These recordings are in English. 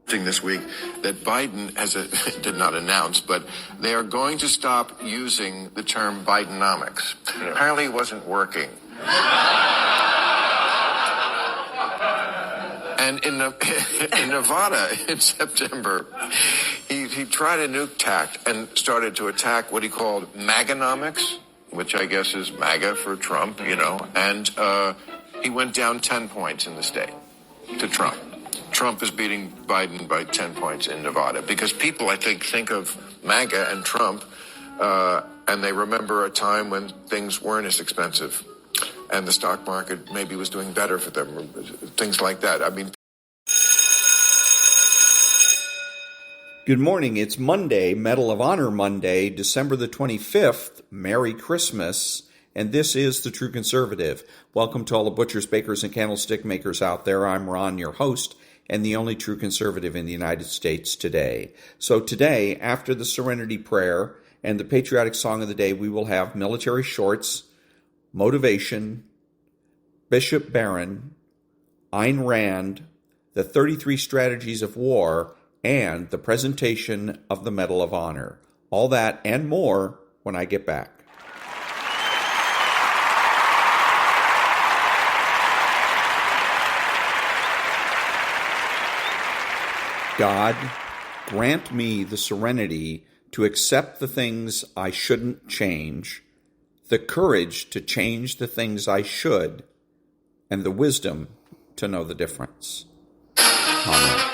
thing this week that Biden did not announce, but they are going to stop using the term Bidenomics. Apparently it wasn't working. And in Nevada in September, he tried a nuke tack and started to attack what he called MAGAnomics, which I guess is MAGA for Trump, and he went down 10 points in the state to Trump. Trump is beating Biden by 10 points in Nevada because people, I think of MAGA and Trump, and they remember a time when things weren't as expensive and the stock market maybe was doing better for them, things like that. I mean, good morning. It's Monday, Medal of Honor Monday, December the 25th. Merry Christmas. And this is The True Conservative. Welcome to all the butchers, bakers, and candlestick makers out there. I'm Ron, your host, and the only true conservative in the United States today. So today, after the Serenity Prayer and the patriotic song of the day, we will have military shorts, motivation, Bishop Barron, Ayn Rand, the 33 strategies of war, and the presentation of the Medal of Honor. All that and more when I get back. God, grant me the serenity to accept the things I shouldn't change, the courage to change the things I should, and the wisdom to know the difference. Amen.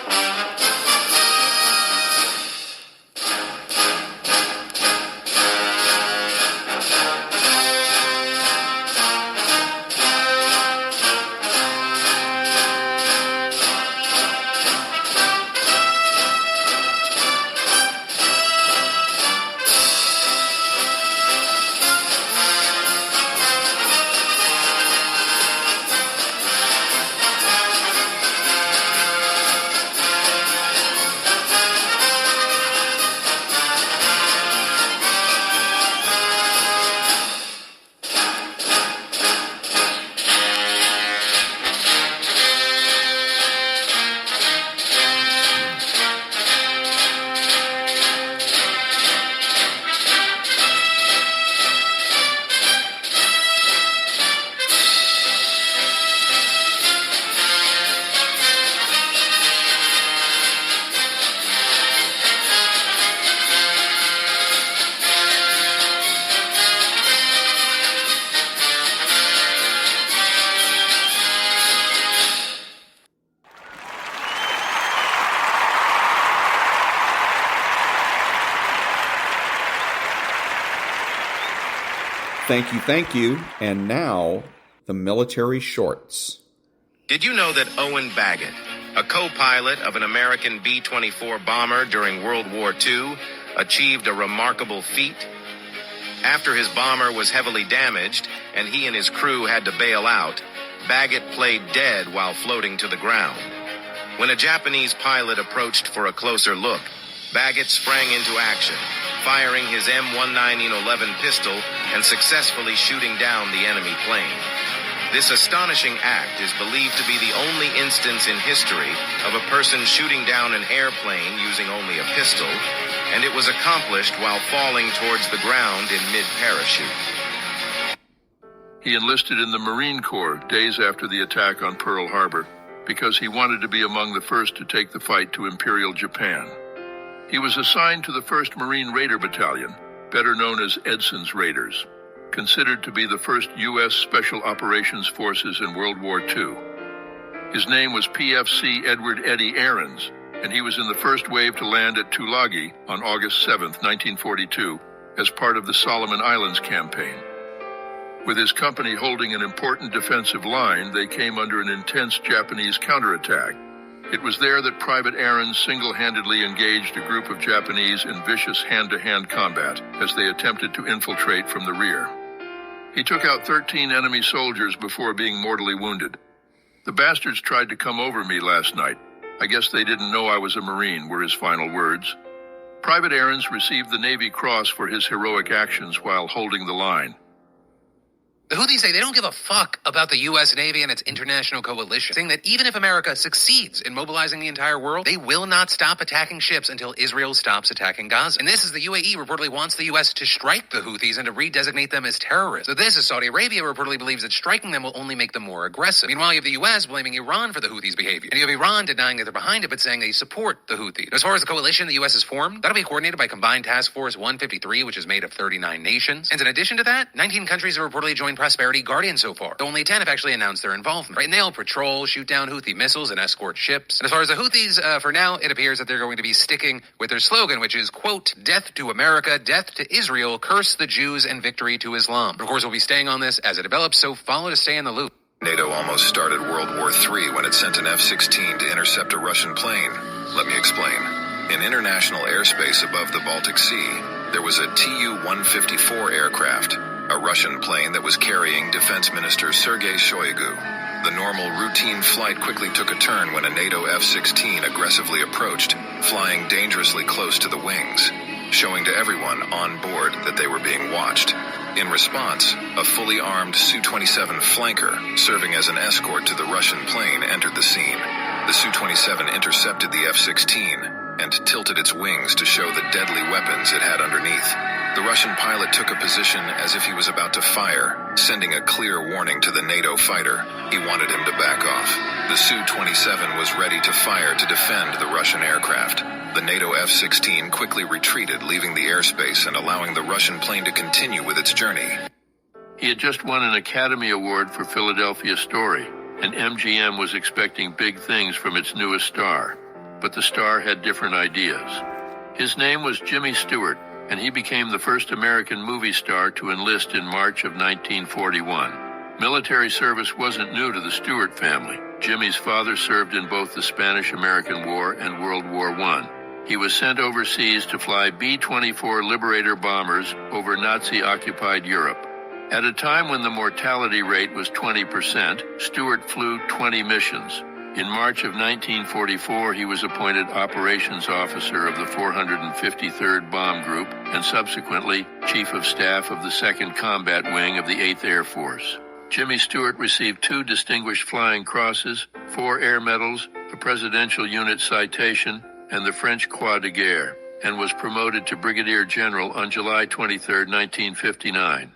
Thank you. And now, the military shorts. Did you know that Owen Baggett, a co-pilot of an American B-24 bomber during World War II, achieved a remarkable feat? After his bomber was heavily damaged and he and his crew had to bail out, Baggett played dead while floating to the ground. When a Japanese pilot approached for a closer look, Baggett sprang into action, firing his M1911 pistol and successfully shooting down the enemy plane. This astonishing act is believed to be the only instance in history of a person shooting down an airplane using only a pistol, and it was accomplished while falling towards the ground in mid-parachute. He enlisted in the Marine Corps days after the attack on Pearl Harbor because he wanted to be among the first to take the fight to Imperial Japan. He was assigned to the 1st Marine Raider Battalion, better known as Edson's Raiders, considered to be the first U.S. Special Operations Forces in World War II. His name was PFC Edward Eddie Ahrens, and he was in the first wave to land at Tulagi on August 7, 1942, as part of the Solomon Islands campaign. With his company holding an important defensive line, they came under an intense Japanese counterattack. It was there that Private Ahrens single-handedly engaged a group of Japanese in vicious hand-to-hand combat as they attempted to infiltrate from the rear. He took out 13 enemy soldiers before being mortally wounded. "The bastards tried to come over me last night. I guess they didn't know I was a Marine," were his final words. Private Ahrens received the Navy Cross for his heroic actions while holding the line. The Houthis say they don't give a fuck about the U.S. Navy and its international coalition, saying that even if America succeeds in mobilizing the entire world, they will not stop attacking ships until Israel stops attacking Gaza. And this is the UAE reportedly wants the U.S. to strike the Houthis and to redesignate them as terrorists. So this is Saudi Arabia reportedly believes that striking them will only make them more aggressive. Meanwhile, you have the U.S. blaming Iran for the Houthis' behavior. And you have Iran denying that they're behind it, but saying they support the Houthis. As far as the coalition the U.S. has formed, that'll be coordinated by Combined Task Force 153, which is made of 39 nations. And in addition to that, 19 countries have reportedly joined Prosperity Guardian so far. Only 10 have actually announced their involvement. Right? And they'll patrol, shoot down Houthi missiles, and escort ships. And as far as the Houthis, for now, it appears that they're going to be sticking with their slogan, which is, quote, death to America, death to Israel, curse the Jews, and victory to Islam. But of course, we'll be staying on this as it develops, so follow to stay in the loop. NATO almost started World War III when it sent an F-16 to intercept a Russian plane. Let me explain. In international airspace above the Baltic Sea, there was a Tu-154 aircraft, a Russian plane that was carrying Defense Minister Sergei Shoigu. The normal routine flight quickly took a turn when a NATO F-16 aggressively approached, flying dangerously close to the wings, showing to everyone on board that they were being watched. In response, a fully armed Su-27 flanker, serving as an escort to the Russian plane, entered the scene. The Su-27 intercepted the F-16 and tilted its wings to show the deadly weapons it had underneath. The Russian pilot took a position as if he was about to fire, sending a clear warning to the NATO fighter. He wanted him to back off. The Su-27 was ready to fire to defend the Russian aircraft. The NATO F-16 quickly retreated, leaving the airspace and allowing the Russian plane to continue with its journey. He had just won an Academy Award for Philadelphia Story, and MGM was expecting big things from its newest star. But the star had different ideas. His name was Jimmy Stewart, and he became the first American movie star to enlist in March of 1941. Military service wasn't new to the Stewart family. Jimmy's father served in both the Spanish-American War and World War I. He was sent overseas to fly B-24 Liberator bombers over Nazi-occupied Europe. At a time when the mortality rate was 20%, Stewart flew 20 missions. In March of 1944, he was appointed operations officer of the 453rd Bomb Group and subsequently Chief of Staff of the 2nd Combat Wing of the 8th Air Force. Jimmy Stewart received 2 Distinguished Flying Crosses, 4 Air Medals, a Presidential Unit Citation, and the French Croix de Guerre, and was promoted to Brigadier General on July 23, 1959.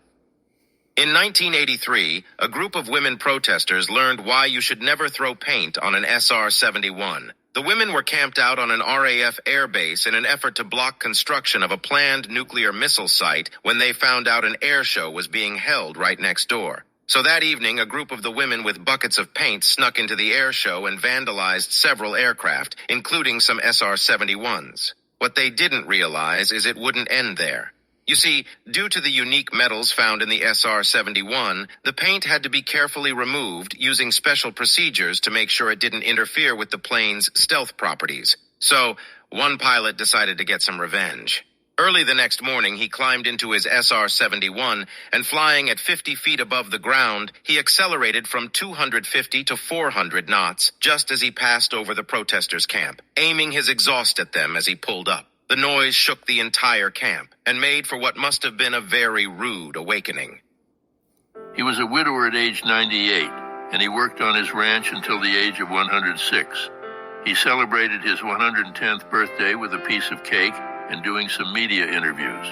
In 1983, a group of women protesters learned why you should never throw paint on an SR-71. The women were camped out on an RAF airbase in an effort to block construction of a planned nuclear missile site when they found out an air show was being held right next door. So that evening, a group of the women with buckets of paint snuck into the air show and vandalized several aircraft, including some SR-71s. What they didn't realize is it wouldn't end there. You see, due to the unique metals found in the SR-71, the paint had to be carefully removed using special procedures to make sure it didn't interfere with the plane's stealth properties. So, one pilot decided to get some revenge. Early the next morning, he climbed into his SR-71 and flying at 50 feet above the ground, he accelerated from 250 to 400 knots just as he passed over the protesters' camp, aiming his exhaust at them as he pulled up. The noise shook the entire camp and made for what must have been a very rude awakening. He was a widower at age 98, and he worked on his ranch until the age of 106. He celebrated his 110th birthday with a piece of cake and doing some media interviews.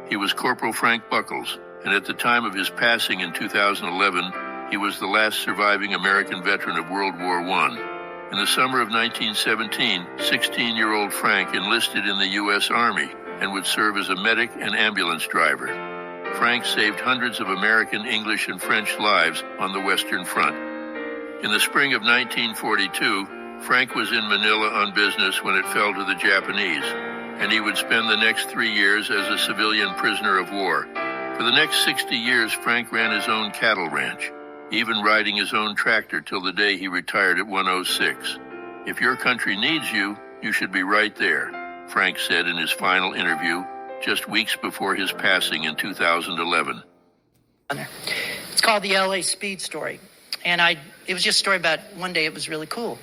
He was Corporal Frank Buckles, and at the time of his passing in 2011, he was the last surviving American veteran of World War I. In the summer of 1917, 16-year-old Frank enlisted in the U.S. Army and would serve as a medic and ambulance driver. Frank saved hundreds of American, English, and French lives on the Western Front. In the spring of 1942, Frank was in Manila on business when it fell to the Japanese, and he would spend the next 3 years as a civilian prisoner of war. For the next 60 years, Frank ran his own cattle ranch, even riding his own tractor till the day he retired at 106. If your country needs you, you should be right there, Frank said in his final interview just weeks before his passing in 2011. It's called the LA Speed Story. And it was just a story about one day it was really cool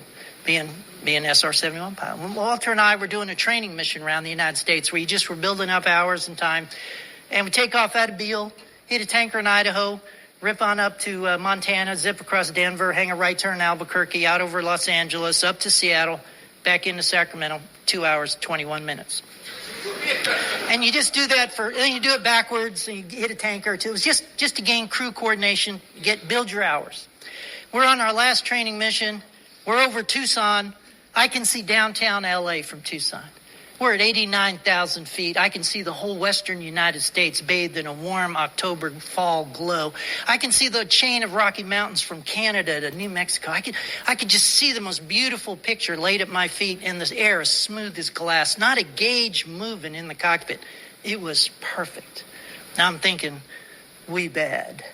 being an SR-71 pilot. When Walter and I were doing a training mission around the United States where you just were building up hours and time. And we take off out of Beale, hit a tanker in Idaho, rip on up to Montana, zip across Denver, hang a right turn Albuquerque, out over Los Angeles, up to Seattle, back into Sacramento, 2 hours, 21 minutes. And you just do that and you do it backwards, and you hit a tanker or two. It was just to gain crew coordination, build your hours. We're on our last training mission. We're over Tucson. I can see downtown LA from Tucson. We're at 89,000 feet. I can see the whole western United States bathed in a warm October fall glow. I can see the chain of Rocky Mountains from Canada to New Mexico. I could just see the most beautiful picture laid at my feet, and the air as smooth as glass. Not a gauge moving in the cockpit. It was perfect. Now I'm thinking, we bad.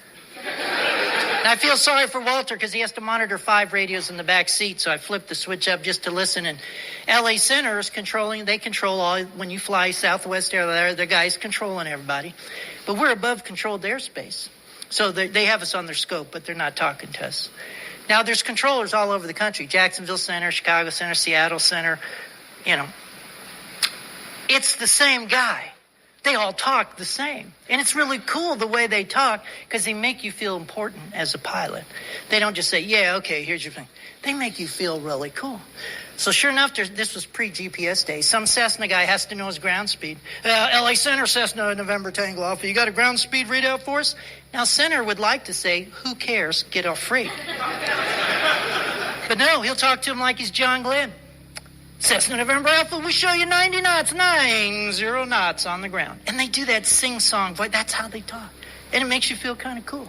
And I feel sorry for Walter because he has to monitor 5 radios in the back seat, so I flipped the switch up just to listen. And LA Center is they control all, when you fly Southwest Air, the guys controlling everybody. But we're above controlled airspace. So they have us on their scope, but they're not talking to us. Now, there's controllers all over the country. Jacksonville Center, Chicago Center, Seattle Center, It's the same guy. They all talk the same. And it's really cool the way they talk because they make you feel important as a pilot. They don't just say, yeah, okay, here's your thing. They make you feel really cool. So sure enough, this was pre-GPS days. Some Cessna guy has to know his ground speed. LA Center, Cessna, November Tango Alpha. You got a ground speed readout for us? Now, Center would like to say, who cares? Get off freight. But no, he'll talk to him like he's John Glenn. Cessna November Alpha, we show you 90 knots, 90 knots on the ground. And they do that sing-song voice. That's how they talk. And it makes you feel kind of cool.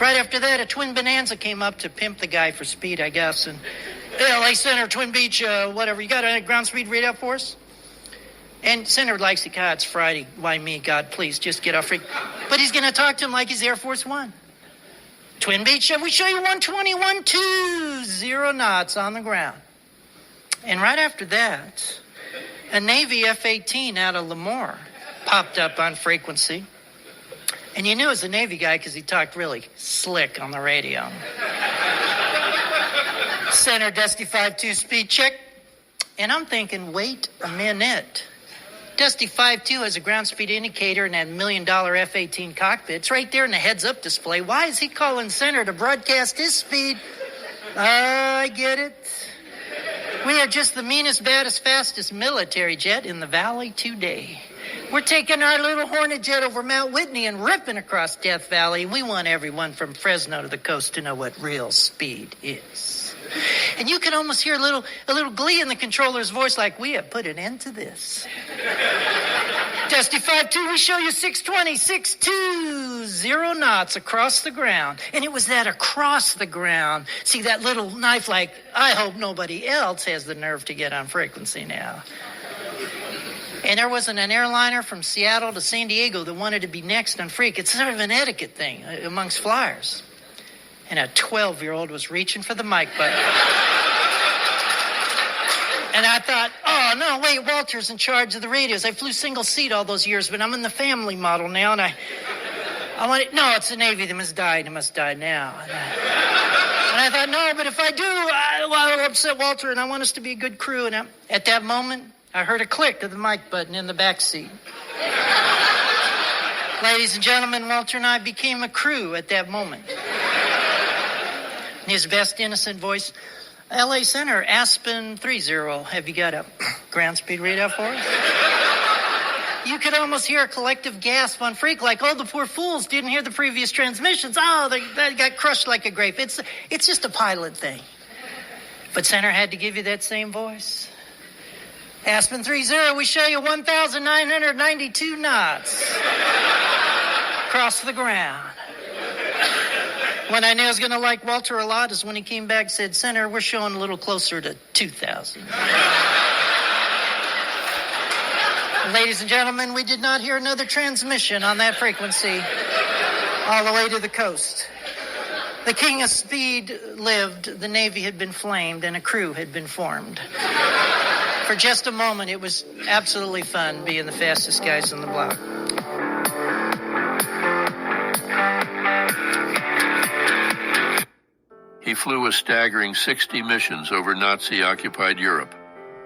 Right after that, a twin Bonanza came up to pimp the guy for speed, I guess. And LA Center, Twin Beach, whatever. You got a ground speed readout for us? And Center likes it. God, it's Friday. Why me? God, please, just get off freak. But he's going to talk to him like he's Air Force One. Twin Beach, we show you 121, 20 knots on the ground. And right after that, a Navy F-18 out of Lemoore popped up on frequency. And you knew it was a Navy guy because he talked really slick on the radio. Center, Dusty 5-2, speed check. And I'm thinking, wait a minute. Dusty 5-2 has a ground speed indicator in that $1 million F-18 cockpit. It's right there in the heads-up display. Why is he calling Center to broadcast his speed? I get it. We are just the meanest, baddest, fastest military jet in the valley today. We're taking our little Hornet jet over Mount Whitney and ripping across Death Valley. We want everyone from Fresno to the coast to know what real speed is. And you can almost hear a little glee in the controller's voice, like, we have put an end to this. Dusty 5-2, we show you 620, 620 knots across the ground. And it was that across the ground. See, that little knife, like, I hope nobody else has the nerve to get on frequency now. And there wasn't an airliner from Seattle to San Diego that wanted to be next on Freak. It's sort of an etiquette thing amongst flyers. And a 12-year-old was reaching for the mic button. And I thought, oh, no, wait, Walter's in charge of the radios. I flew single seat all those years, but I'm in the family model now, and I wanted, no, it's the Navy. They must die. They must die now. And I thought, no, but if I do, I'll upset Walter, and I want us to be a good crew. And at that moment, I heard a click of the mic button in the back seat. Ladies and gentlemen, Walter and I became a crew at that moment. In his best innocent voice, LA Center, Aspen 30. Have you got a ground speed readout for us? You could almost hear a collective gasp on Freak, like, oh, the poor fools didn't hear the previous transmissions. Oh, they got crushed like a grape. It's just a pilot thing. But Center had to give you that same voice. Aspen 30, we show you 1,992 knots across the ground. When I knew I was going to like Walter a lot is when he came back and said, Center, we're showing a little closer to 2,000. Ladies and gentlemen, we did not hear another transmission on that frequency all the way to the coast. The king of speed lived, the Navy had been flamed, and a crew had been formed. For just a moment, it was absolutely fun being the fastest guys on the block. He flew a staggering 60 missions over Nazi-occupied Europe.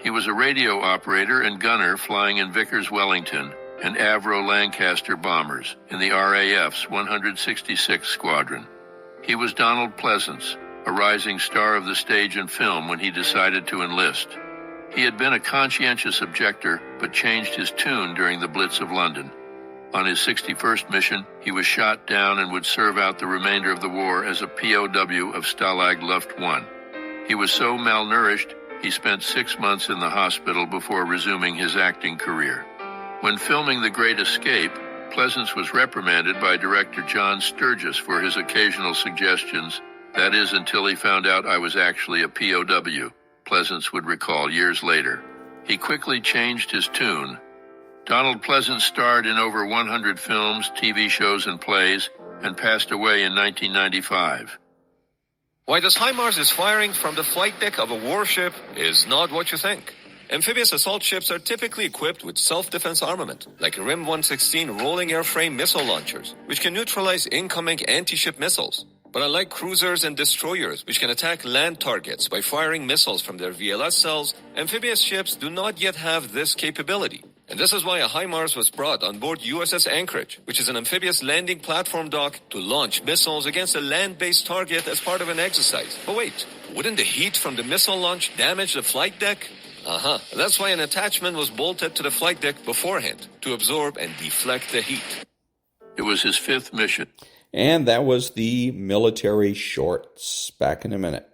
He was a radio operator and gunner flying in Vickers, Wellington, and Avro Lancaster bombers in the RAF's 166th Squadron. He was Donald Pleasance, a rising star of the stage and film when he decided to enlist. He had been a conscientious objector, but changed his tune during the Blitz of London. On his 61st mission, he was shot down and would serve out the remainder of the war as a POW of Stalag Luft 1. He was so malnourished, he spent 6 months in the hospital before resuming his acting career. When filming The Great Escape, Pleasance was reprimanded by director John Sturgis for his occasional suggestions. That is, until he found out I was actually a POW, Pleasance would recall years later. He quickly changed his tune. Donald Pleasance starred in over 100 films, TV shows, and plays, and passed away in 1995. Why does HIMARS is firing from the flight deck of a warship is not what you think. Amphibious assault ships are typically equipped with self-defense armament, like RIM-116 rolling airframe missile launchers, which can neutralize incoming anti-ship missiles. But unlike cruisers and destroyers, which can attack land targets by firing missiles from their VLS cells, amphibious ships do not yet have this capability. And this is why a HIMARS was brought on board USS Anchorage, which is an amphibious landing platform dock to launch missiles against a land-based target as part of an exercise. But wait, wouldn't the heat from the missile launch damage the flight deck? That's why an attachment was bolted to the flight deck beforehand, to absorb and deflect the heat. It was his 5th mission. And that was the military shorts. Back in a minute.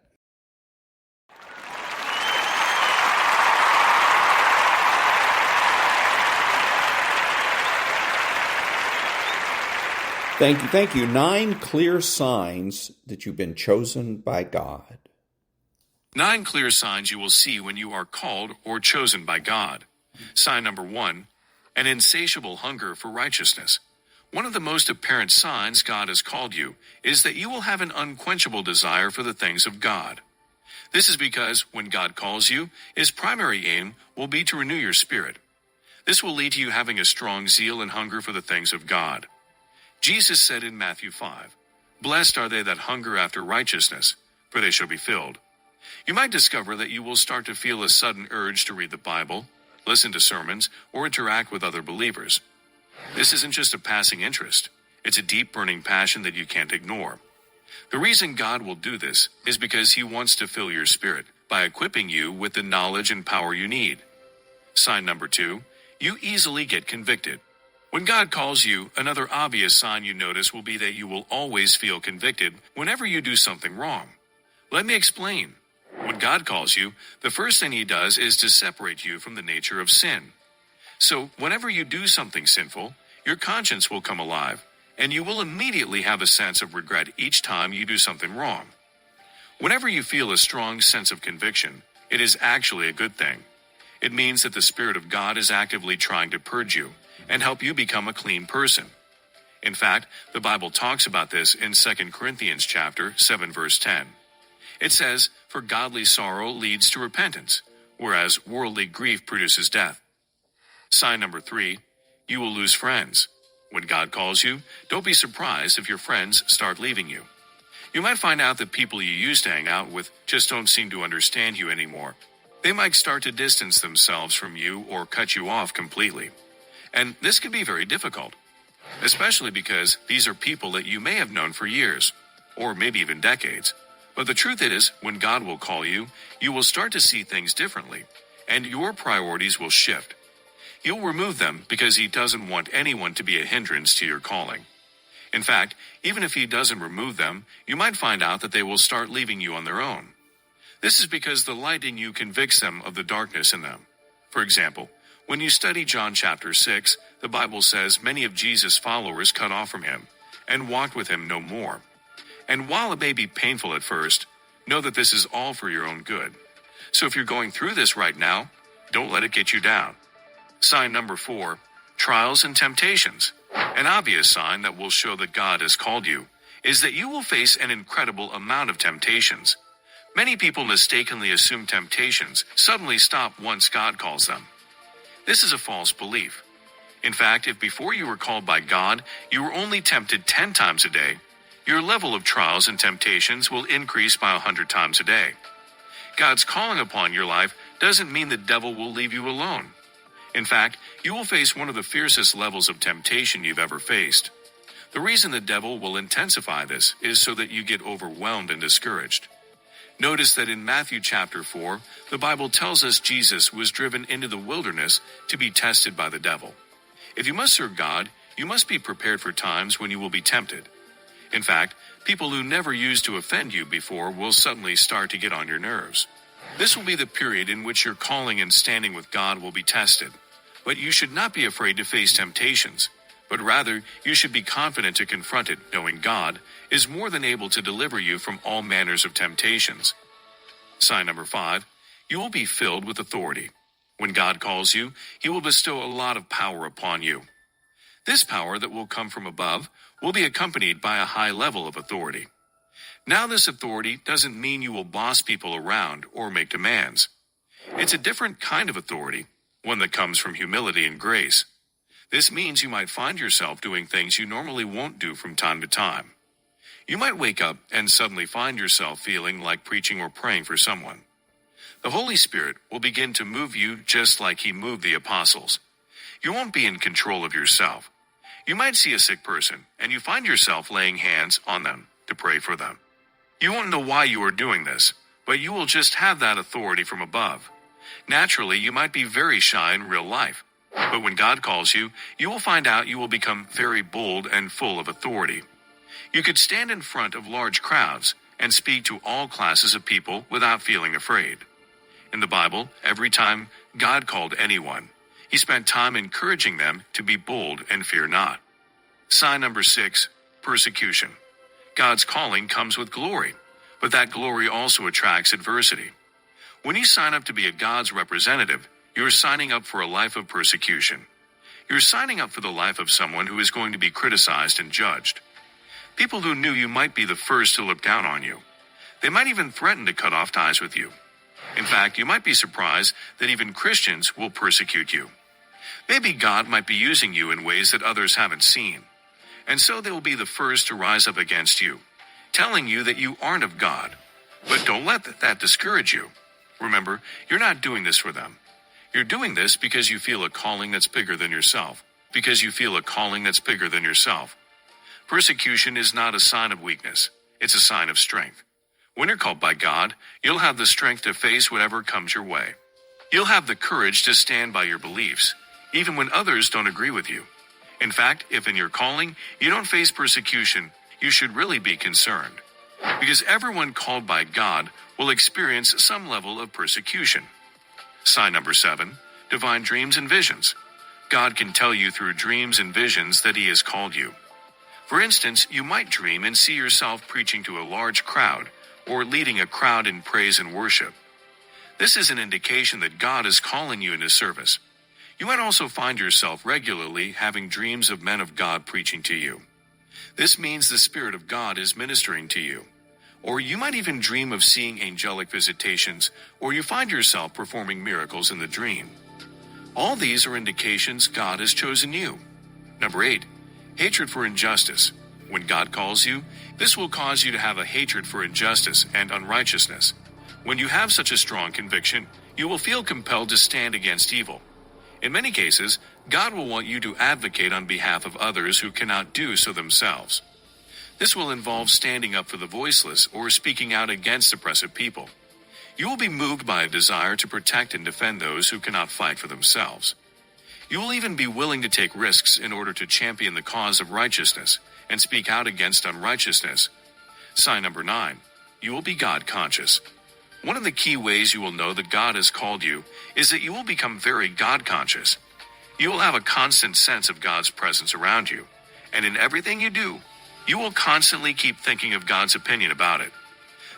Thank you. 9 clear signs that you've been chosen by God. 9 clear signs you will see when you are called or chosen by God. Sign number 1, an insatiable hunger for righteousness. One of the most apparent signs God has called you is that you will have an unquenchable desire for the things of God. This is because when God calls you, his primary aim will be to renew your spirit. This will lead to you having a strong zeal and hunger for the things of God. Jesus said in Matthew 5, "Blessed are they that hunger after righteousness, for they shall be filled." You might discover that you will start to feel a sudden urge to read the Bible, listen to sermons, or interact with other believers. This isn't just a passing interest. It's a deep burning passion that you can't ignore. The reason God will do this is because he wants to fill your spirit by equipping you with the knowledge and power you need. Sign number 2, you easily get convicted. When God calls you, another obvious sign you notice will be that you will always feel convicted whenever you do something wrong. Let me explain. When God calls you, the first thing he does is to separate you from the nature of sin. So whenever you do something sinful, your conscience will come alive, and you will immediately have a sense of regret each time you do something wrong. Whenever you feel a strong sense of conviction, it is actually a good thing. It means that the Spirit of God is actively trying to purge you and help you become a clean person. In fact, the Bible talks about this in 2 Corinthians chapter 7, verse 10. It says, "For godly sorrow leads to repentance, whereas worldly grief produces death." Sign number 3, you will lose friends. When God calls you, don't be surprised if your friends start leaving you. You might find out that people you used to hang out with just don't seem to understand you anymore. They might start to distance themselves from you or cut you off completely. And this can be very difficult, especially because these are people that you may have known for years, or maybe even decades. But the truth is, when God will call you, you will start to see things differently, and your priorities will shift. He'll remove them because he doesn't want anyone to be a hindrance to your calling. In fact, even if he doesn't remove them, you might find out that they will start leaving you on their own. This is because the light in you convicts them of the darkness in them. For example, when you study John chapter 6, the Bible says many of Jesus' followers cut off from him and walked with him no more. And while it may be painful at first, know that this is all for your own good. So if you're going through this right now, don't let it get you down. Sign number 4, trials and temptations. An obvious sign that will show that God has called you is that you will face an incredible amount of temptations. Many people mistakenly assume temptations suddenly stop once God calls them. This is a false belief. In fact, if before you were called by God, you were only tempted 10 times a day, your level of trials and temptations will increase by 100 times a day. God's calling upon your life doesn't mean the devil will leave you alone. In fact, you will face one of the fiercest levels of temptation you've ever faced. The reason the devil will intensify this is so that you get overwhelmed and discouraged. Notice that in Matthew chapter 4, the Bible tells us Jesus was driven into the wilderness to be tested by the devil. If you must serve God, you must be prepared for times when you will be tempted. In fact, people who never used to offend you before will suddenly start to get on your nerves. This will be the period in which your calling and standing with God will be tested. But you should not be afraid to face temptations, but rather you should be confident to confront it, knowing God is more than able to deliver you from all manners of temptations. Sign number 5, you will be filled with authority. When God calls you, he will bestow a lot of power upon you. This power that will come from above will be accompanied by a high level of authority. Now, this authority doesn't mean you will boss people around or make demands. It's a different kind of authority, one that comes from humility and grace. This means you might find yourself doing things you normally won't do from time to time. You might wake up and suddenly find yourself feeling like preaching or praying for someone. The Holy Spirit will begin to move you just like he moved the apostles. You won't be in control of yourself. You might see a sick person, and you find yourself laying hands on them to pray for them. You won't know why you are doing this, but you will just have that authority from above. Naturally, you might be very shy in real life, but when God calls you, you will find out you will become very bold and full of authority. You could stand in front of large crowds and speak to all classes of people without feeling afraid. In the Bible, every time God called anyone, he spent time encouraging them to be bold and fear not. Sign number 6, persecution. God's calling comes with glory, but that glory also attracts adversity. When you sign up to be a God's representative, you're signing up for a life of persecution. You're signing up for the life of someone who is going to be criticized and judged. People who knew you might be the first to look down on you. They might even threaten to cut off ties with you. In fact, you might be surprised that even Christians will persecute you. Maybe God might be using you in ways that others haven't seen. And so they will be the first to rise up against you, telling you that you aren't of God. But don't let that discourage you. Remember, you're not doing this for them. You're doing this because you feel a calling that's bigger than yourself. Persecution is not a sign of weakness. It's a sign of strength. When you're called by God, you'll have the strength to face whatever comes your way. You'll have the courage to stand by your beliefs, even when others don't agree with you. In fact, if in your calling you don't face persecution, you should really be concerned. Because everyone called by God will experience some level of persecution. Sign number 7, divine dreams and visions. God can tell you through dreams and visions that he has called you. For instance, you might dream and see yourself preaching to a large crowd or leading a crowd in praise and worship. This is an indication that God is calling you into service. You might also find yourself regularly having dreams of men of God preaching to you. This means the Spirit of God is ministering to you. Or you might even dream of seeing angelic visitations, or you find yourself performing miracles in the dream. All these are indications God has chosen you. Number 8, hatred for injustice. When God calls you, this will cause you to have a hatred for injustice and unrighteousness. When you have such a strong conviction, you will feel compelled to stand against evil. In many cases, God will want you to advocate on behalf of others who cannot do so themselves. This will involve standing up for the voiceless or speaking out against oppressive people. You will be moved by a desire to protect and defend those who cannot fight for themselves. You will even be willing to take risks in order to champion the cause of righteousness and speak out against unrighteousness. Sign number 9, you will be God conscious. One of the key ways you will know that God has called you is that you will become very God conscious. You will have a constant sense of God's presence around you, and in everything you do, you will constantly keep thinking of God's opinion about it.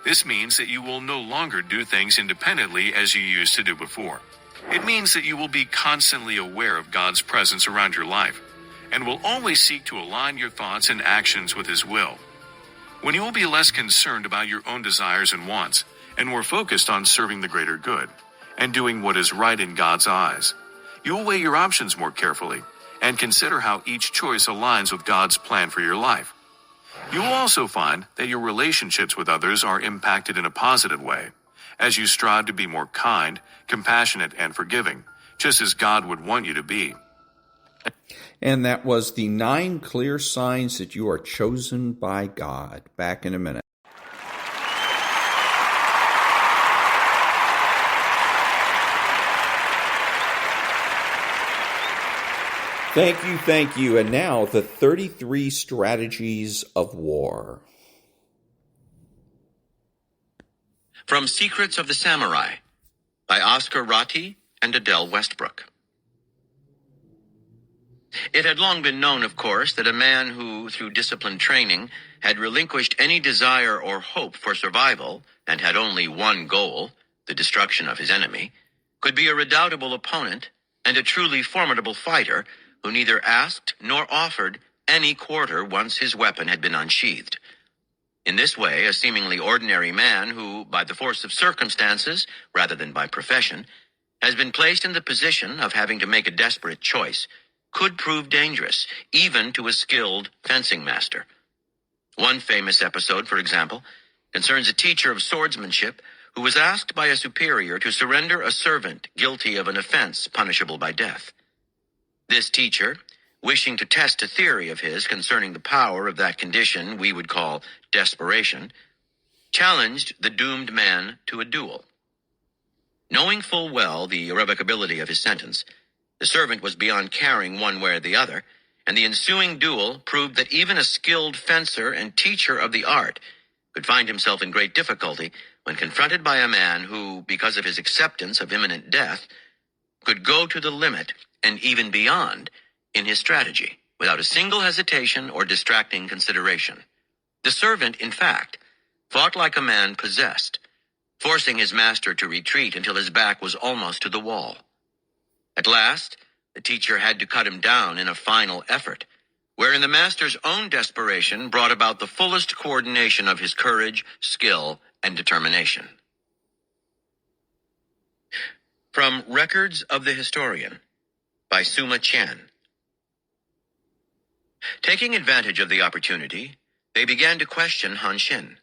This means that you will no longer do things independently as you used to do before. It means that you will be constantly aware of God's presence around your life, and will always seek to align your thoughts and actions with his will. When you will be less concerned about your own desires and wants, and more focused on serving the greater good, and doing what is right in God's eyes, you will weigh your options more carefully, and consider how each choice aligns with God's plan for your life. You will also find that your relationships with others are impacted in a positive way, as you strive to be more kind, compassionate, and forgiving, just as God would want you to be. And that was the 9 clear signs that you are chosen by God. Back in a minute. Thank you. And now, the 33 strategies of war. From Secrets of the Samurai by Oscar Ratti and Adele Westbrook. It had long been known, of course, that a man who, through disciplined training, had relinquished any desire or hope for survival and had only one goal, the destruction of his enemy, could be a redoubtable opponent and a truly formidable fighter who neither asked nor offered any quarter once his weapon had been unsheathed. In this way, a seemingly ordinary man who, by the force of circumstances, rather than by profession, has been placed in the position of having to make a desperate choice, could prove dangerous, even to a skilled fencing master. One famous episode, for example, concerns a teacher of swordsmanship who was asked by a superior to surrender a servant guilty of an offense punishable by death. This teacher, wishing to test a theory of his concerning the power of that condition we would call desperation, challenged the doomed man to a duel. Knowing full well the irrevocability of his sentence, the servant was beyond caring one way or the other, and the ensuing duel proved that even a skilled fencer and teacher of the art could find himself in great difficulty when confronted by a man who, because of his acceptance of imminent death, could go to the limit and even beyond in his strategy, without a single hesitation or distracting consideration. The servant, in fact, fought like a man possessed, forcing his master to retreat until his back was almost to the wall. At last, the teacher had to cut him down in a final effort, wherein the master's own desperation brought about the fullest coordination of his courage, skill, and determination. From Records of the Historian by Suma Chen. Taking advantage of the opportunity, they began to question Han Xin.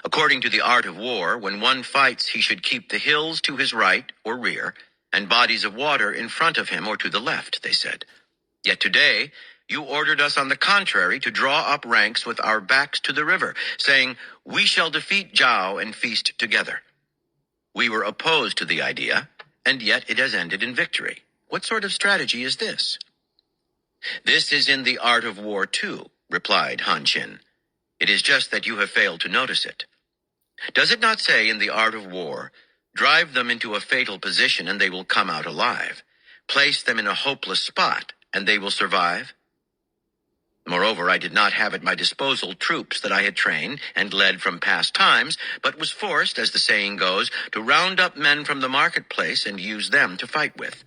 According to the art of war, when one fights, he should keep the hills to his right or rear, and bodies of water in front of him or to the left, they said. Yet today, you ordered us on the contrary to draw up ranks with our backs to the river, saying, "We shall defeat Zhao and feast together." We were opposed to the idea, and yet it has ended in victory. What sort of strategy is this? This is in the art of war too, replied Han Xin. It is just that you have failed to notice it. Does it not say in the art of war, drive them into a fatal position and they will come out alive. Place them in a hopeless spot and they will survive? Moreover, I did not have at my disposal troops that I had trained and led from past times, but was forced, as the saying goes, to round up men from the marketplace and use them to fight with.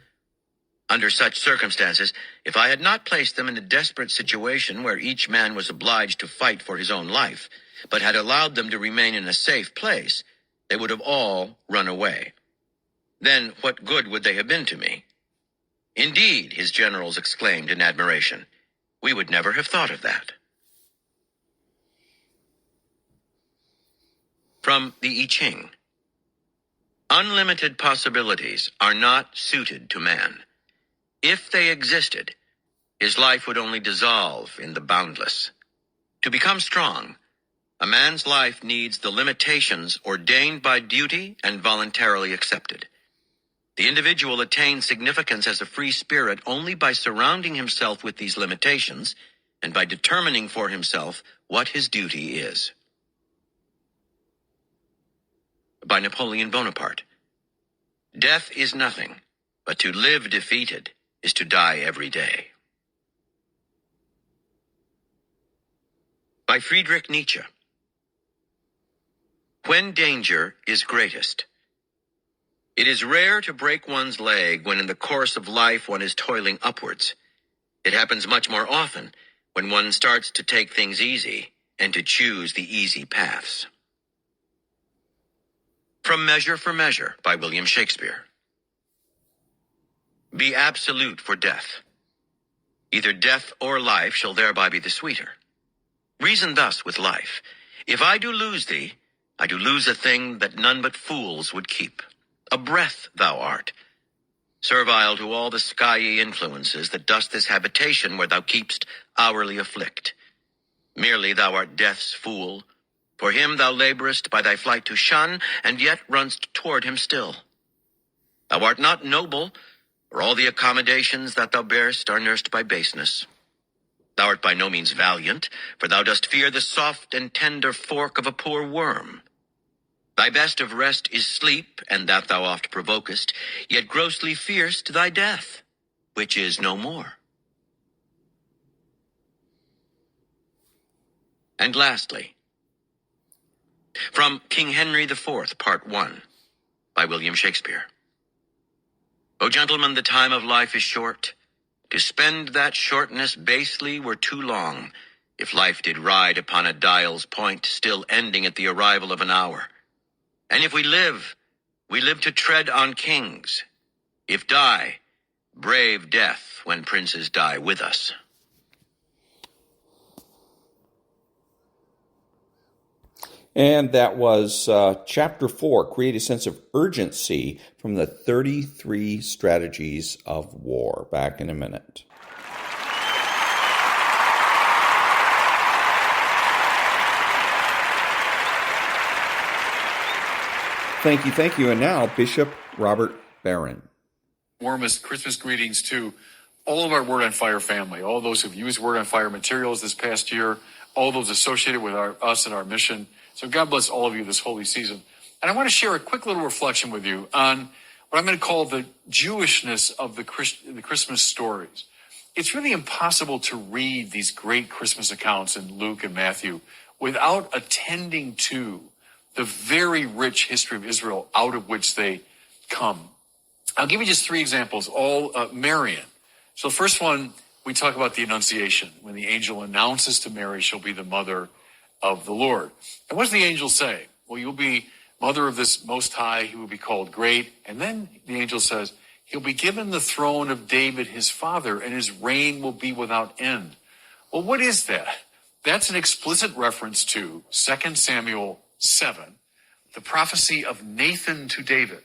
Under such circumstances, if I had not placed them in a desperate situation where each man was obliged to fight for his own life, but had allowed them to remain in a safe place, they would have all run away. Then what good would they have been to me? Indeed, his generals exclaimed in admiration, we would never have thought of that. From the I Ching. Unlimited possibilities are not suited to man. If they existed, his life would only dissolve in the boundless. To become strong, a man's life needs the limitations ordained by duty and voluntarily accepted. The individual attains significance as a free spirit only by surrounding himself with these limitations and by determining for himself what his duty is. By Napoleon Bonaparte. Death is nothing, but to live defeated is to die every day. By Friedrich Nietzsche. When danger is greatest. It is rare to break one's leg when in the course of life one is toiling upwards. It happens much more often when one starts to take things easy and to choose the easy paths. From Measure for Measure by William Shakespeare. Be absolute for death. Either death or life shall thereby be the sweeter. Reason thus with life. If I do lose thee, I do lose a thing that none but fools would keep. A breath thou art, servile to all the skyey influences that dust this habitation where thou keepst hourly afflict. Merely thou art death's fool. For him thou laborest by thy flight to shun, and yet runst toward him still. Thou art not noble, for all the accommodations that thou bearest are nursed by baseness. Thou art by no means valiant, for thou dost fear the soft and tender fork of a poor worm. Thy best of rest is sleep, and that thou oft provokest, yet grossly fear'st thy death, which is no more. And lastly, from King Henry IV, Part 1, by William Shakespeare. O gentlemen, the time of life is short. To spend that shortness basely were too long, if life did ride upon a dial's point, still ending at the arrival of an hour. And if we live to tread on kings. If die, brave death when princes die with us. And that was Chapter 4, Create a Sense of Urgency from the 33 Strategies of War. Back in a minute. Thank you. And now, Bishop Robert Barron. Warmest Christmas greetings to all of our Word on Fire family, all those who've used Word on Fire materials this past year, all those associated with us and our mission. So God bless all of you this holy season. And I want to share a quick little reflection with you on what I'm going to call the Jewishness of the Christmas stories. It's really impossible to read these great Christmas accounts in Luke and Matthew without attending to the very rich history of Israel out of which they come. I'll give you just 3 examples, all Marian. So the first one, we talk about the Annunciation, when the angel announces to Mary she'll be the mother of the Lord. And what does the angel say? Well, you'll be mother of this Most High, he will be called Great. And then the angel says, he'll be given the throne of David, his father, and his reign will be without end. Well, what is that? That's an explicit reference to 2 Samuel 7, the prophecy of Nathan to David,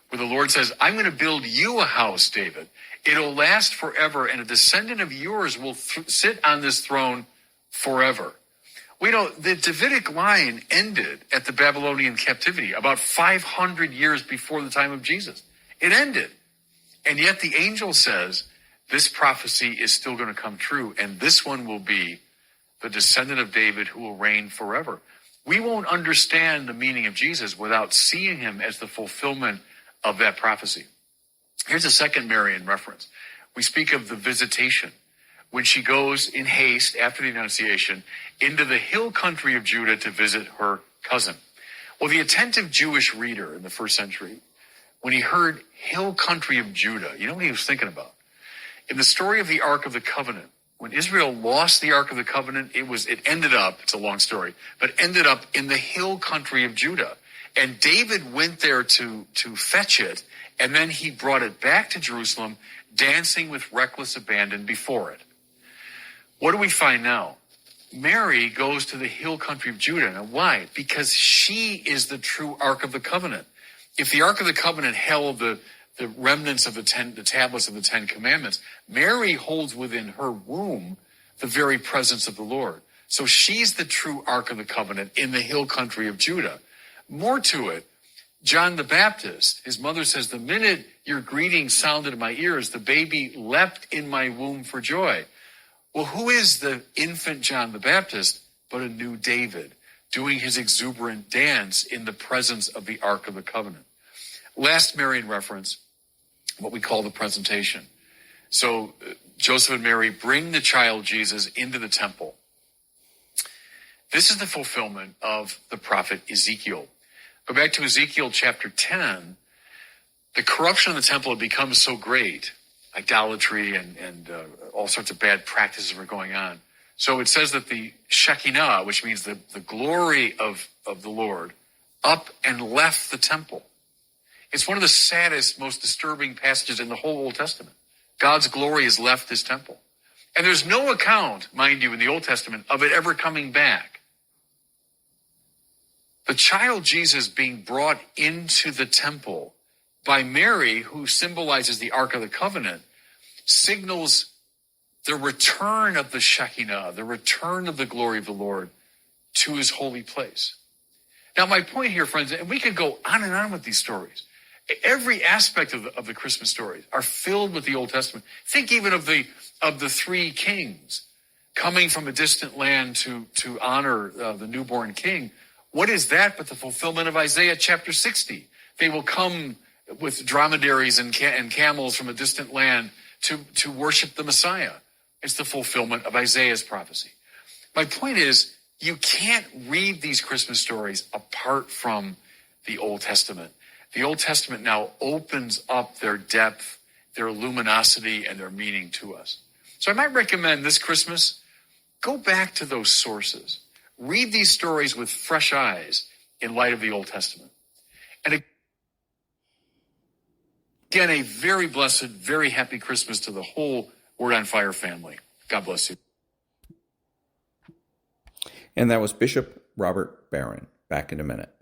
where the Lord says, I'm going to build you a house, David. It'll last forever, and a descendant of yours will sit on this throne forever. We know the Davidic line ended at the Babylonian captivity about 500 years before the time of Jesus. It ended. And yet the angel says this prophecy is still going to come true, and this one will be the descendant of David who will reign forever. We won't understand the meaning of Jesus without seeing him as the fulfillment of that prophecy. Here's a second Marian reference. We speak of the visitation, when she goes in haste after the Annunciation into the hill country of Judah to visit her cousin. Well, the attentive Jewish reader in the first century, when he heard hill country of Judah, you know what he was thinking about? In the story of the Ark of the Covenant, when Israel lost the Ark of the Covenant, it ended up, it's a long story, but ended up in the hill country of Judah. And David went there to fetch it, and then he brought it back to Jerusalem, dancing with reckless abandon before it. What do we find now? Mary goes to the hill country of Judah. Now, why? Because she is the true Ark of the Covenant. If the Ark of the Covenant held the remnants of the tablets of the 10 Commandments, Mary holds within her womb the very presence of the Lord. So she's the true Ark of the Covenant in the hill country of Judah. More to it, John the Baptist, his mother says, the minute your greeting sounded in my ears, the baby leapt in my womb for joy. Well, who is the infant John the Baptist but a new David, doing his exuberant dance in the presence of the Ark of the Covenant? Last Marian reference, what we call the presentation. So Joseph and Mary bring the child Jesus into the temple. This is the fulfillment of the prophet Ezekiel. Go back to Ezekiel chapter 10. The corruption of the temple had become so great, idolatry and all sorts of bad practices were going on. So it says that the Shekinah, which means the glory of the Lord, up and left the temple. It's one of the saddest, most disturbing passages in the whole Old Testament. God's glory has left his temple. And there's no account, mind you, in the Old Testament of it ever coming back. The child Jesus being brought into the temple by Mary, who symbolizes the Ark of the Covenant, signals the return of the Shekinah, the return of the glory of the Lord to his holy place. Now, my point here, friends, and we could go on and on with these stories. Every aspect of the Christmas stories are filled with the Old Testament. Think even of the three kings coming from a distant land to honor the newborn king. What is that but the fulfillment of Isaiah chapter 60? They will come with dromedaries and camels from a distant land to worship the Messiah. It's the fulfillment of Isaiah's prophecy. My point is, you can't read these Christmas stories apart from the Old Testament. The Old Testament now opens up their depth, their luminosity, and their meaning to us. So I might recommend this Christmas, go back to those sources. Read these stories with fresh eyes in light of the Old Testament. And again, a very blessed, very happy Christmas to the whole Word on Fire family. God bless you. And that was Bishop Robert Barron. Back in a minute.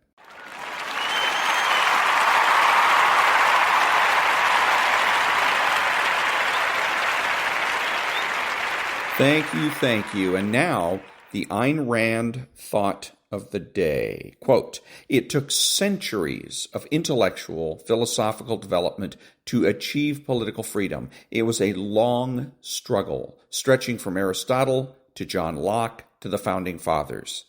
Thank you. And now, the Ayn Rand thought of the day. Quote, "It took centuries of intellectual, philosophical development to achieve political freedom. It was a long struggle, stretching from Aristotle to John Locke to the Founding Fathers.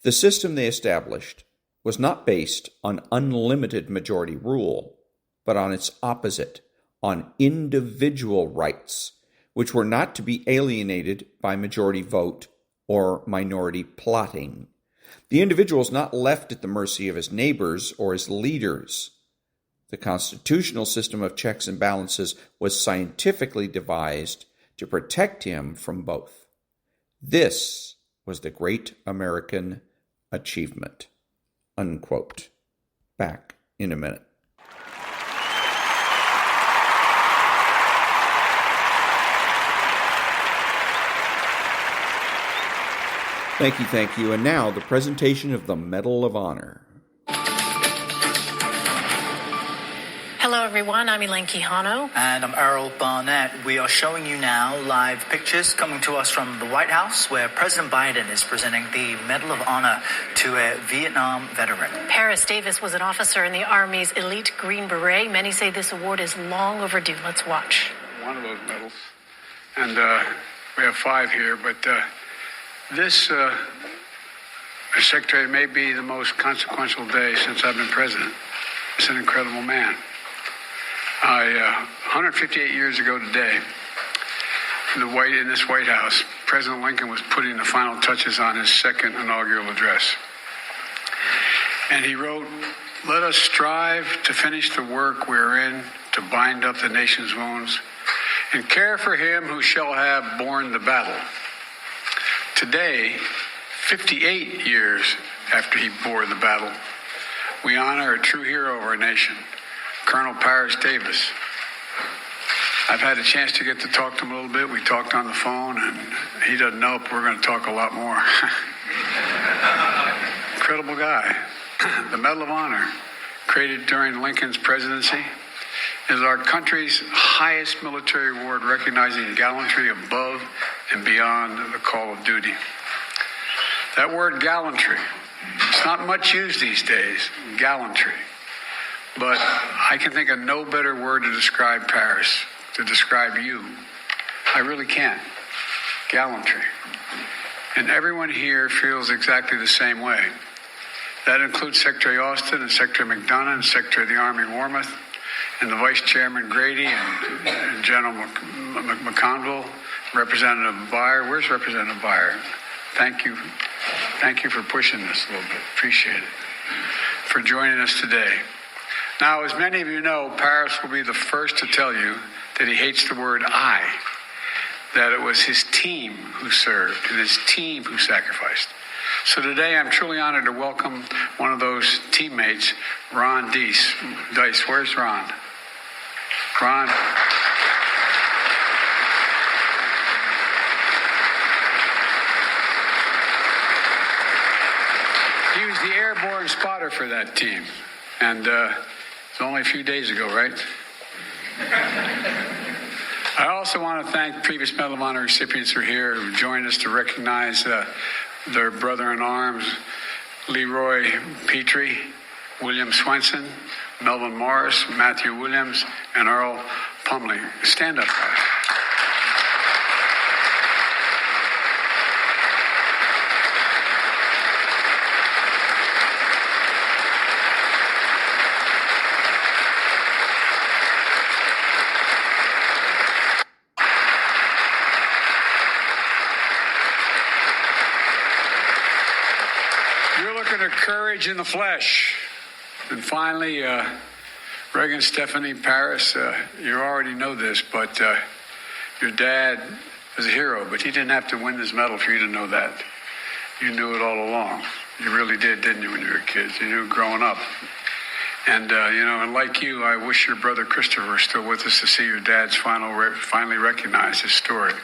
The system they established was not based on unlimited majority rule, but on its opposite, on individual rights, which were not to be alienated by majority vote or minority plotting. The individual is not left at the mercy of his neighbors or his leaders. The constitutional system of checks and balances was scientifically devised to protect him from both. This was the great American achievement." Unquote. Back in a minute. Thank you. And now, the presentation of the Medal of Honor. Hello, everyone. I'm Elaine Quijano. And I'm Errol Barnett. We are showing you now live pictures coming to us from the White House, where President Biden is presenting the Medal of Honor to a Vietnam veteran. Paris Davis was an officer in the Army's elite Green Beret. Many say this award is long overdue. Let's watch. One of those medals. And we have 5 here, but this, Secretary, may be the most consequential day since I've been president. It's an incredible man. 158 years ago today, in this White House, President Lincoln was putting the final touches on his second inaugural address. And he wrote, "Let us strive to finish the work we're in, to bind up the nation's wounds, and care for him who shall have borne the battle." Today, 58 years after he bore the battle, we honor a true hero of our nation, Colonel Paris Davis. I've had a chance to get to talk to him a little bit. We talked on the phone, and he doesn't know, but we're going to talk a lot more. Incredible guy. The Medal of Honor, created during Lincoln's presidency, is our country's highest military award, recognizing gallantry above and beyond the call of duty. That word gallantry, it's not much used these days, gallantry. But I can think of no better word to describe Paris, to describe you. I really can't. Gallantry. And everyone here feels exactly the same way. That includes Secretary Austin and Secretary McDonough and Secretary of the Army Wormuth and the Vice Chairman Grady and General McConville, Representative Beyer. Where's Representative Beyer? Thank you. Thank you for pushing this a little bit. Appreciate it. For joining us today. Now, as many of you know, Paris will be the first to tell you that he hates the word I, that it was his team who served and his team who sacrificed. So today I'm truly honored to welcome one of those teammates, Ron Dice. Where's Ron? Ron. He was the airborne spotter for that team. And it's only a few days ago, right? I also want to thank previous Medal of Honor recipients who are here, who joined us to recognize their brother-in-arms, Leroy Petrie, William Swenson, Melvin Morris, Matthew Williams, and Earl Pumley. Stand up, guys. Courage in the flesh. And finally, Reagan Stephanie Paris, you already know this, but your dad was a hero, but he didn't have to win this medal for you to know that. You knew it all along. You really did, didn't you, when you were kids? You knew growing up. And, and like you, I wish your brother Christopher was still with us to see your dad's finally recognize his story.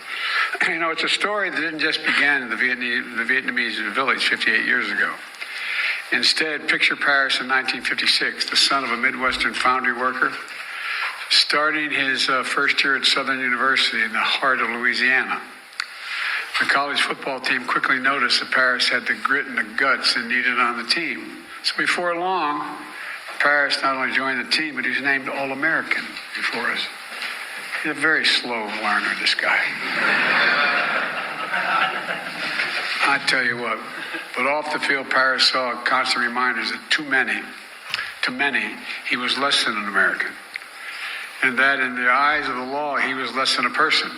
It's a story that didn't just begin in the Vietnamese village 58 years ago. Instead, picture Paris in 1956, the son of a Midwestern foundry worker, starting his first year at Southern University in the heart of Louisiana. The college football team quickly noticed that Paris had the grit and the guts it needed on the team. So before long, Paris not only joined the team, but he was named All-American before us. He's a very slow learner, this guy. I tell you what, but off the field, Paris saw constant reminders that to many, he was less than an American. And that in the eyes of the law, he was less than a person.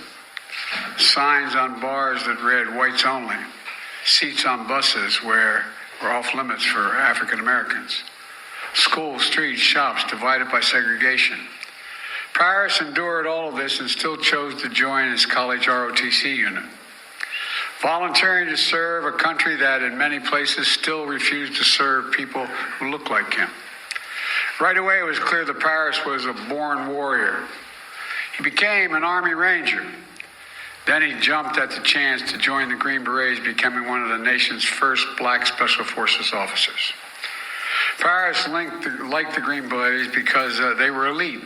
Signs on bars that read whites only. Seats on buses were off limits for African Americans. Schools, streets, shops divided by segregation. Paris endured all of this and still chose to join his college ROTC unit, volunteering to serve a country that in many places still refused to serve people who looked like him. Right away, it was clear that Paris was a born warrior. He became an Army Ranger. Then he jumped at the chance to join the Green Berets, becoming one of the nation's first black Special Forces officers. Paris liked the Green Berets because they were elite.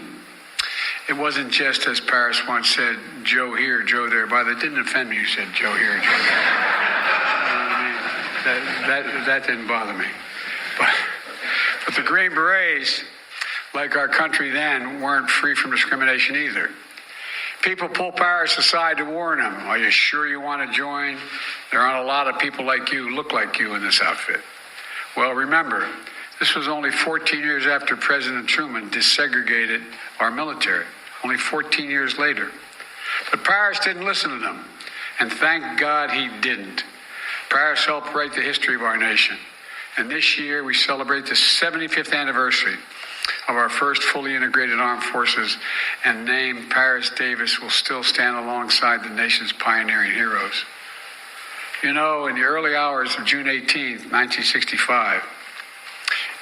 It wasn't just, as Paris once said, Joe here, Joe there. By the way, it didn't offend me you said Joe here, Joe there. That didn't bother me. But the Green Berets, like our country then, weren't free from discrimination either. People pulled Paris aside to warn him, are you sure you want to join? There aren't a lot of people like you who look like you in this outfit. Well, remember, this was only 14 years after President Truman desegregated our military, only 14 years later. But Paris didn't listen to them, and thank God he didn't. Paris helped write the history of our nation. And this year we celebrate the 75th anniversary of our first fully integrated armed forces, and name Paris Davis will still stand alongside the nation's pioneering heroes. In the early hours of June 18th, 1965,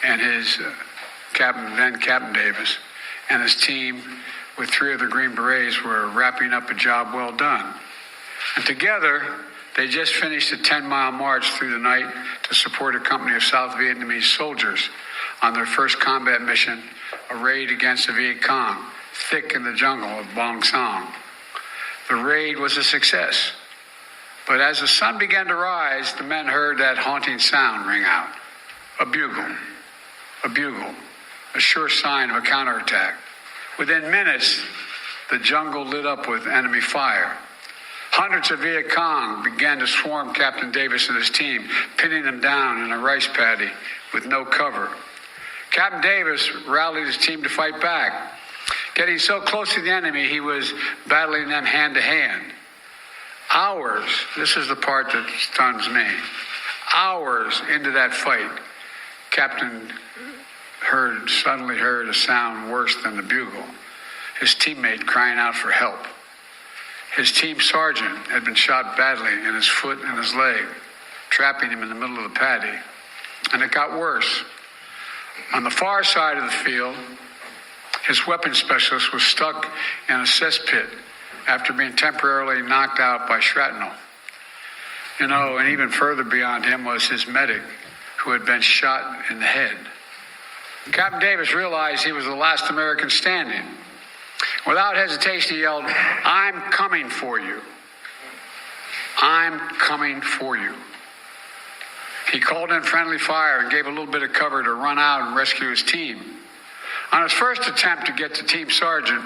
and his then Captain Davis, and his team with 3 of the Green Berets were wrapping up a job well done. And together, they just finished a 10-mile march through the night to support a company of South Vietnamese soldiers on their first combat mission, a raid against the Viet Cong, thick in the jungle of Bong Song. The raid was a success. But as the sun began to rise, the men heard that haunting sound ring out. A bugle, a sure sign of a counterattack. Within minutes, the jungle lit up with enemy fire. Hundreds of Viet Cong began to swarm Captain Davis and his team, pinning them down in a rice paddy with no cover. Captain Davis rallied his team to fight back. Getting so close to the enemy, he was battling them hand to hand. Hours, this is the part that stuns me, hours into that fight, Captain suddenly heard a sound worse than the bugle. His teammate crying out for help. His team sergeant had been shot badly in his foot and his leg, trapping him in the middle of the paddy. And it got worse. On the far side of the field, his weapons specialist was stuck in a cesspit after being temporarily knocked out by shrapnel. And even further beyond him was his medic, who had been shot in the head. Captain Davis realized he was the last American standing. Without hesitation, he yelled, "I'm coming for you. I'm coming for you." He called in friendly fire and gave a little bit of cover to run out and rescue his team. On his first attempt to get to Team Sergeant,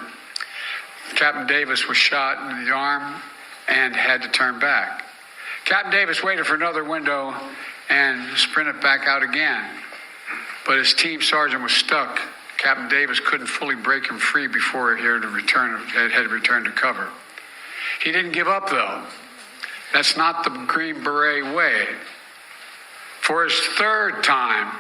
Captain Davis was shot in the arm and had to turn back. Captain Davis waited for another window and sprinted back out again. But his team sergeant was stuck. Captain Davis couldn't fully break him free before he had to return to cover. He didn't give up, though. That's not the Green Beret way. For his third time,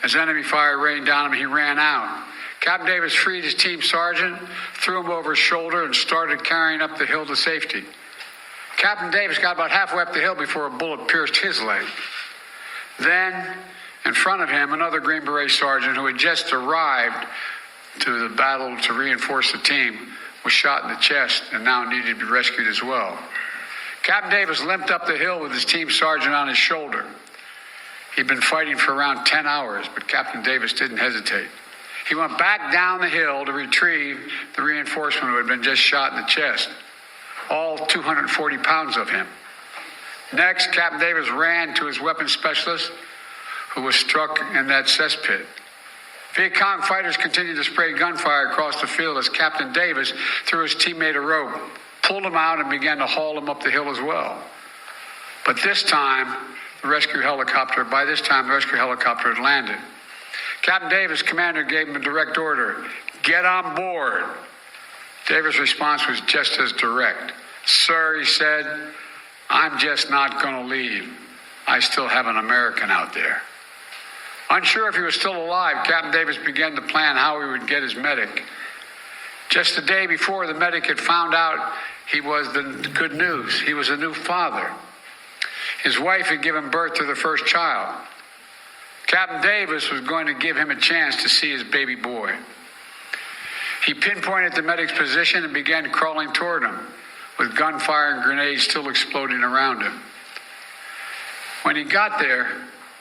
as enemy fire rained down him, he ran out. Captain Davis freed his team sergeant, threw him over his shoulder, and started carrying up the hill to safety. Captain Davis got about halfway up the hill before a bullet pierced his leg. Then, in front of him, another Green Beret sergeant who had just arrived to the battle to reinforce the team was shot in the chest and now needed to be rescued as well. Captain Davis limped up the hill with his team sergeant on his shoulder. He'd been fighting for around 10 hours, but Captain Davis didn't hesitate. He went back down the hill to retrieve the reinforcement who had been just shot in the chest, all 240 pounds of him. Next, Captain Davis ran to his weapons specialist, who was struck in that cesspit. Viet Cong fighters continued to spray gunfire across the field as Captain Davis threw his teammate a rope, pulled him out, and began to haul him up the hill as well. But by this time, the rescue helicopter had landed. Captain Davis' commander gave him a direct order: "Get on board." Davis' response was just as direct. "Sir," he said, "I'm just not going to leave. I still have an American out there." Unsure if he was still alive, Captain Davis began to plan how he would get his medic. Just the day before, the medic had found out he was the good news. He was a new father. His wife had given birth to the first child. Captain Davis was going to give him a chance to see his baby boy. He pinpointed the medic's position and began crawling toward him, with gunfire and grenades still exploding around him. When he got there,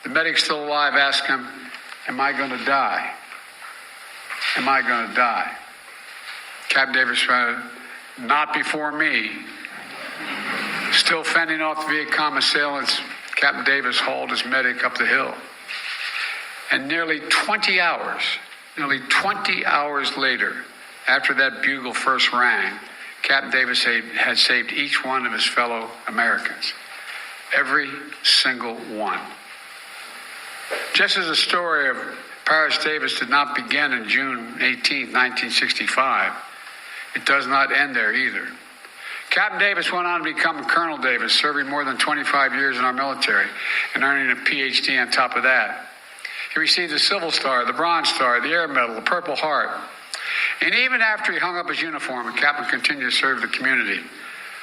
the medic, still alive, asked him, "Am I going to die? Am I going to die?" Captain Davis replied, "Not before me." Still fending off the Viet Cong assailants, Captain Davis hauled his medic up the hill. And nearly 20 hours later, after that bugle first rang, Captain Davis had saved each one of his fellow Americans. Every single one. Just as the story of Paris Davis did not begin on June 18, 1965, it does not end there either. Captain Davis went on to become Colonel Davis, serving more than 25 years in our military and earning a PhD on top of that. He received the Silver Star, the Bronze Star, the Air Medal, the Purple Heart. And even after he hung up his uniform, the captain continued to serve the community,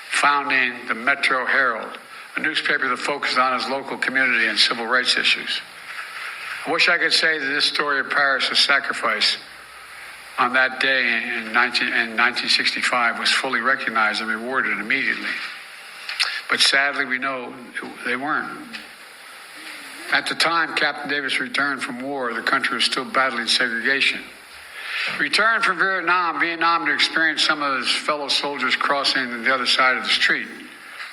founding the Metro Herald, a newspaper that focused on his local community and civil rights issues. I wish I could say that this story of Paris' sacrifice on that day in 1965 was fully recognized and rewarded immediately. But sadly, we know they weren't. At the time Captain Davis returned from war, the country was still battling segregation. Returned from Vietnam to experience some of his fellow soldiers crossing the other side of the street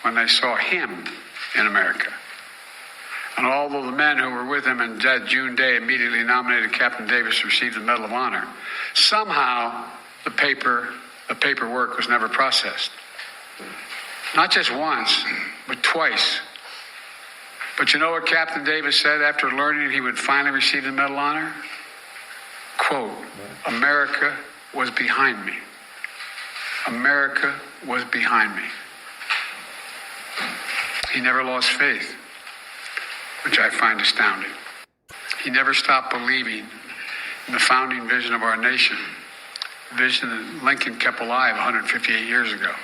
when they saw him in America. And although the men who were with him on that June day immediately nominated Captain Davis to receive the Medal of Honor, somehow the paperwork was never processed. Not just once, but twice. But you know what Captain Davis said after learning he would finally receive the Medal of Honor? Quote, "America was behind me. America was behind me." He never lost faith, which I find astounding. He never stopped believing in the founding vision of our nation, a vision that Lincoln kept alive 158 years ago,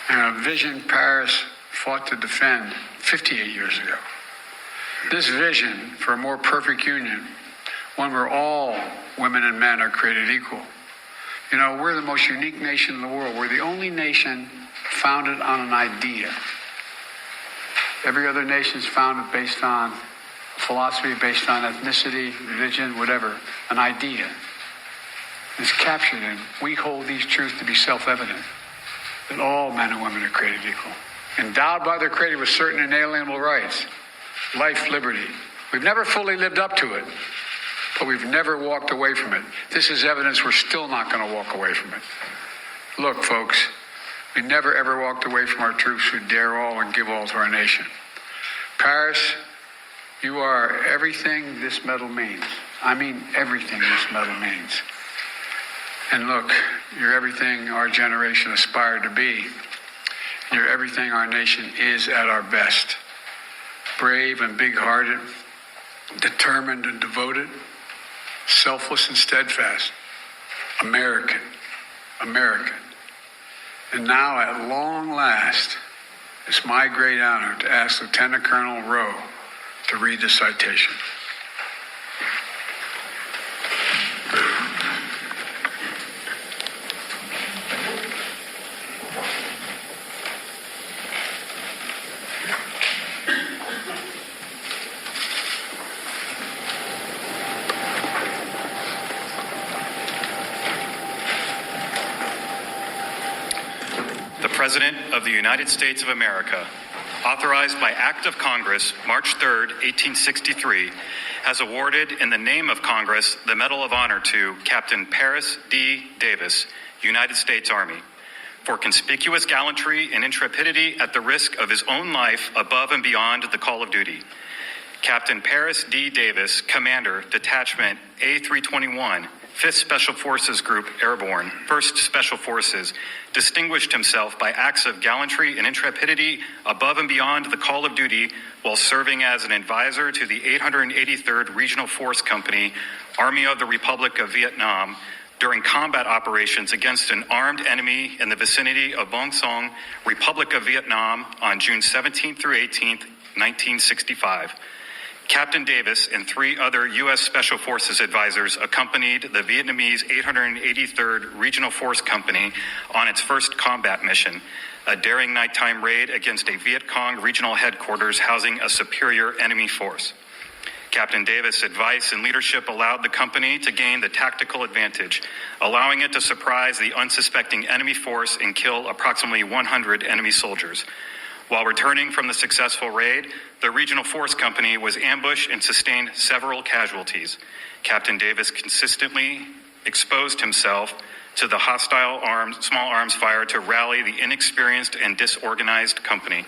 and a vision Paris fought to defend 58 years ago. This vision for a more perfect union, one where all women and men are created equal. You know, we're the most unique nation in the world. We're the only nation founded on an idea. Every other nation is founded based on a philosophy based on ethnicity, religion, whatever, an idea is captured in. We hold these truths to be self-evident, that all men and women are created equal, endowed by their Creator with certain inalienable rights, life, liberty. We've never fully lived up to it, but we've never walked away from it. This is evidence we're still not going to walk away from it. Look, folks, we never ever walked away from our troops who dare all and give all to our nation. Paris, you are everything this medal means. I mean everything this medal means. And look, you're everything our generation aspired to be. You're everything our nation is at our best. Brave and big-hearted, determined and devoted, selfless and steadfast. American. And now, at long last, it's my great honor to ask Lieutenant Colonel Rowe to read the citation. The President of the United States of America, authorized by Act of Congress, March 3, 1863, has awarded in the name of Congress the Medal of Honor to Captain Paris D. Davis, United States Army, for conspicuous gallantry and intrepidity at the risk of his own life above and beyond the call of duty. Captain Paris D. Davis, Commander, Detachment A321, 5th Special Forces Group Airborne, 1st Special Forces, distinguished himself by acts of gallantry and intrepidity above and beyond the call of duty while serving as an advisor to the 883rd Regional Force Company, Army of the Republic of Vietnam, during combat operations against an armed enemy in the vicinity of Bong Son, Republic of Vietnam, on June 17 through 18, 1965. Captain Davis and 3 other U.S. Special Forces advisors accompanied the Vietnamese 883rd Regional Force Company on its first combat mission, a daring nighttime raid against a Viet Cong regional headquarters housing a superior enemy force. Captain Davis' advice and leadership allowed the company to gain the tactical advantage, allowing it to surprise the unsuspecting enemy force and kill approximately 100 enemy soldiers. While returning from the successful raid, the Regional Force Company was ambushed and sustained several casualties. Captain Davis consistently exposed himself to the hostile small arms fire to rally the inexperienced and disorganized company.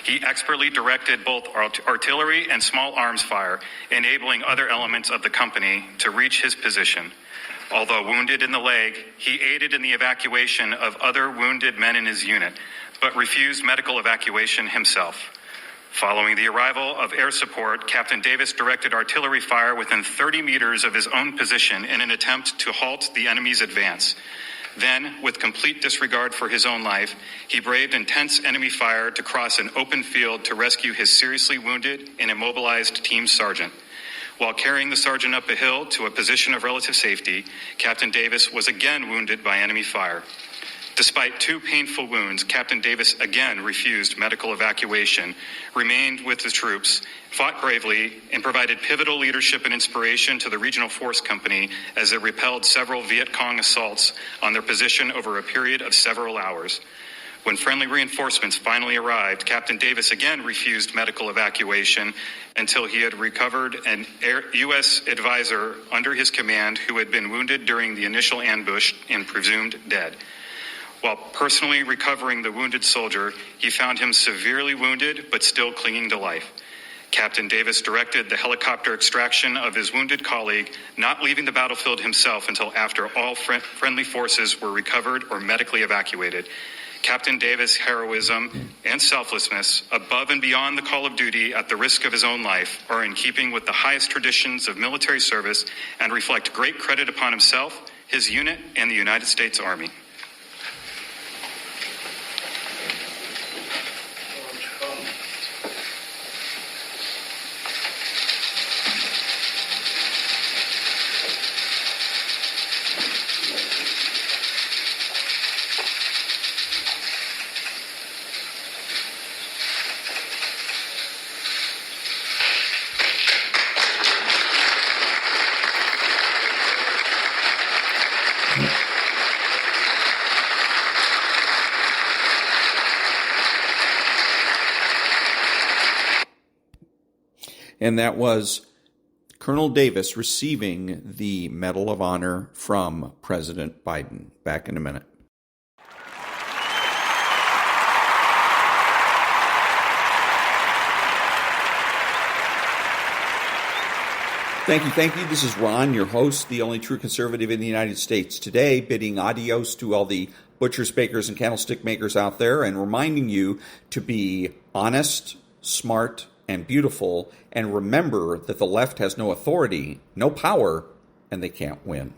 He expertly directed both artillery and small arms fire, enabling other elements of the company to reach his position. Although wounded in the leg, he aided in the evacuation of other wounded men in his unit, but refused medical evacuation himself. Following the arrival of air support, Captain Davis directed artillery fire within 30 meters of his own position in an attempt to halt the enemy's advance. Then, with complete disregard for his own life, he braved intense enemy fire to cross an open field to rescue his seriously wounded and immobilized team sergeant. While carrying the sergeant up a hill to a position of relative safety, Captain Davis was again wounded by enemy fire. Despite 2 painful wounds, Captain Davis again refused medical evacuation, remained with the troops, fought bravely, and provided pivotal leadership and inspiration to the Regional Force Company as it repelled several Viet Cong assaults on their position over a period of several hours. When friendly reinforcements finally arrived, Captain Davis again refused medical evacuation until he had recovered an U.S. advisor under his command who had been wounded during the initial ambush and presumed dead. While personally recovering the wounded soldier, he found him severely wounded but still clinging to life. Captain Davis directed the helicopter extraction of his wounded colleague, not leaving the battlefield himself until after all friendly forces were recovered or medically evacuated. Captain Davis' heroism and selflessness, above and beyond the call of duty at the risk of his own life, are in keeping with the highest traditions of military service and reflect great credit upon himself, his unit, and the United States Army. And that was Colonel Davis receiving the Medal of Honor from President Biden. Back in a minute. Thank you. This is Ron, your host, the only true conservative in the United States. Today, bidding adios to all the butchers, bakers, and candlestick makers out there, and reminding you to be honest, smart, and beautiful, and remember that the left has no authority, no power, and they can't win.